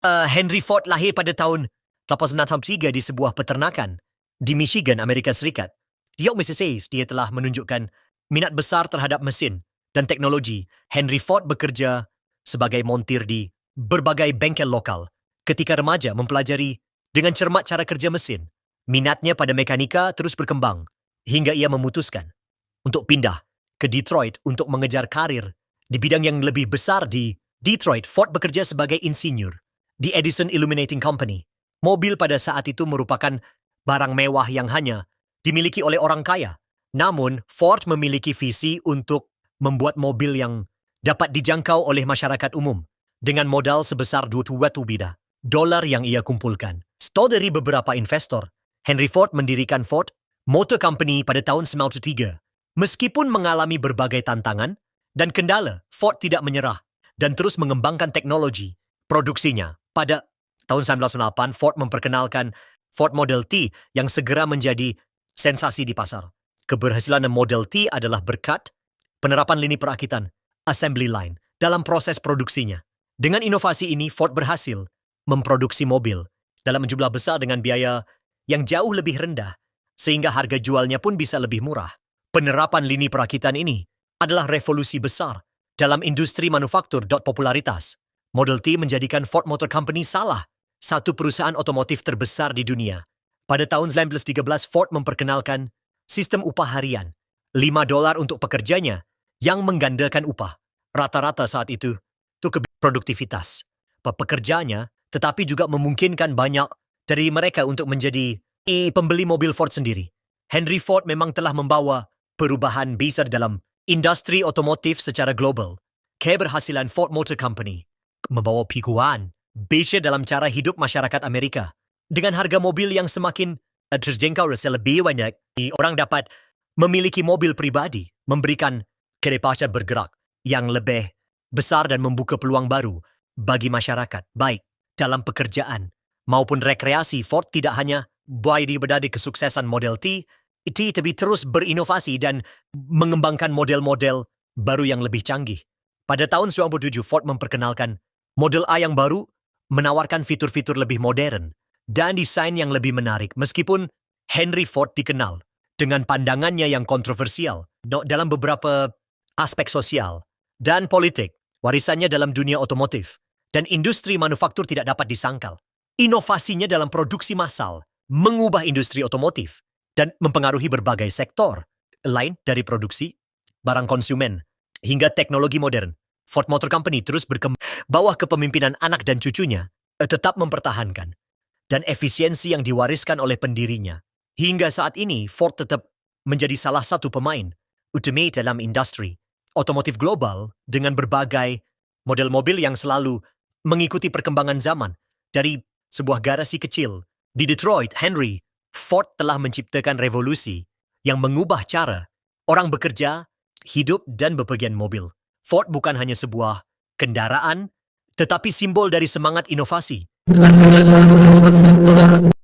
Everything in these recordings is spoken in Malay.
Henry Ford lahir pada tahun 1863 di sebuah peternakan di Michigan, Amerika Serikat. Di York, Mississippi, dia telah menunjukkan minat besar terhadap mesin dan teknologi. Henry Ford bekerja sebagai montir di berbagai bengkel lokal. Ketika remaja mempelajari dengan cermat cara kerja mesin, minatnya pada mekanika terus berkembang hingga ia memutuskan untuk pindah ke Detroit untuk mengejar karir di bidang yang lebih besar di Detroit. Ford bekerja sebagai insinyur di Edison Illuminating Company. Mobil pada saat itu merupakan barang mewah yang hanya dimiliki oleh orang kaya. Namun, Ford memiliki visi untuk membuat mobil yang dapat dijangkau oleh masyarakat umum dengan modal sebesar $20 dolar yang ia kumpulkan. Setelah dari beberapa investor, Henry Ford mendirikan Ford Motor Company pada tahun 1903. Meskipun mengalami berbagai tantangan dan kendala, Ford tidak menyerah dan terus mengembangkan teknologi produksinya. Pada tahun 1908, Ford memperkenalkan Ford Model T yang segera menjadi sensasi di pasar. Keberhasilan Model T adalah berkat penerapan lini perakitan assembly line dalam proses produksinya. Dengan inovasi ini, Ford berhasil memproduksi mobil dalam jumlah besar dengan biaya yang jauh lebih rendah, sehingga harga jualnya pun bisa lebih murah. Penerapan lini perakitan ini adalah revolusi besar dalam industri manufaktur. Popularitas Model T menjadikan Ford Motor Company salah satu perusahaan otomotif terbesar di dunia. Pada tahun 1913, Ford memperkenalkan sistem upah harian, $5 untuk pekerjanya yang menggandakan upah rata-rata saat itu untuk produktivitas pekerjanya, tetapi juga memungkinkan banyak dari mereka untuk menjadi pembeli mobil Ford sendiri. Henry Ford memang telah membawa perubahan besar dalam industri otomotif secara global. Keberhasilan Ford Motor Company membawa perubahan besar dalam cara hidup masyarakat Amerika. Dengan harga mobil yang semakin terjangkau, lebih banyak orang dapat memiliki mobil pribadi, memberikan kebebasan bergerak yang lebih besar dan membuka peluang baru bagi masyarakat, baik dalam pekerjaan maupun rekreasi. Ford tidak hanya berdiri kesuksesan Model T, tapi terus berinovasi dan mengembangkan model-model baru yang lebih canggih. Pada tahun 1997, Ford memperkenalkan Model A yang baru, menawarkan fitur-fitur lebih modern dan desain yang lebih menarik. Meskipun Henry Ford dikenal dengan pandangannya yang kontroversial dalam beberapa aspek sosial dan politik, warisannya dalam dunia otomotif dan industri manufaktur tidak dapat disangkal. Inovasinya dalam produksi massal mengubah industri otomotif dan mempengaruhi berbagai sektor lain, dari produksi barang konsumen hingga teknologi modern. Ford Motor Company terus berkembang bawah kepemimpinan anak dan cucunya, tetap mempertahankan dan efisiensi yang diwariskan oleh pendirinya. Hingga saat ini, Ford tetap menjadi salah satu pemain utama dalam industri otomotif global dengan berbagai model mobil yang selalu mengikuti perkembangan zaman. Dari sebuah garasi kecil di Detroit, Henry Ford telah menciptakan revolusi yang mengubah cara orang bekerja, hidup, dan bepergian mobil. Ford bukan hanya sebuah kendaraan, tetapi simbol dari semangat inovasi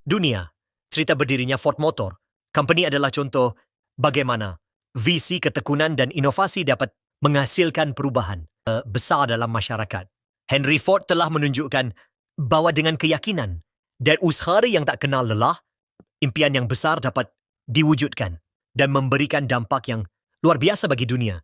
dunia. Cerita berdirinya Ford Motor Company adalah contoh bagaimana visi, ketekunan, dan inovasi dapat menghasilkan perubahan besar dalam masyarakat. Henry Ford telah menunjukkan bahwa dengan keyakinan dan usaha yang tak kenal lelah, impian yang besar dapat diwujudkan dan memberikan dampak yang luar biasa bagi dunia.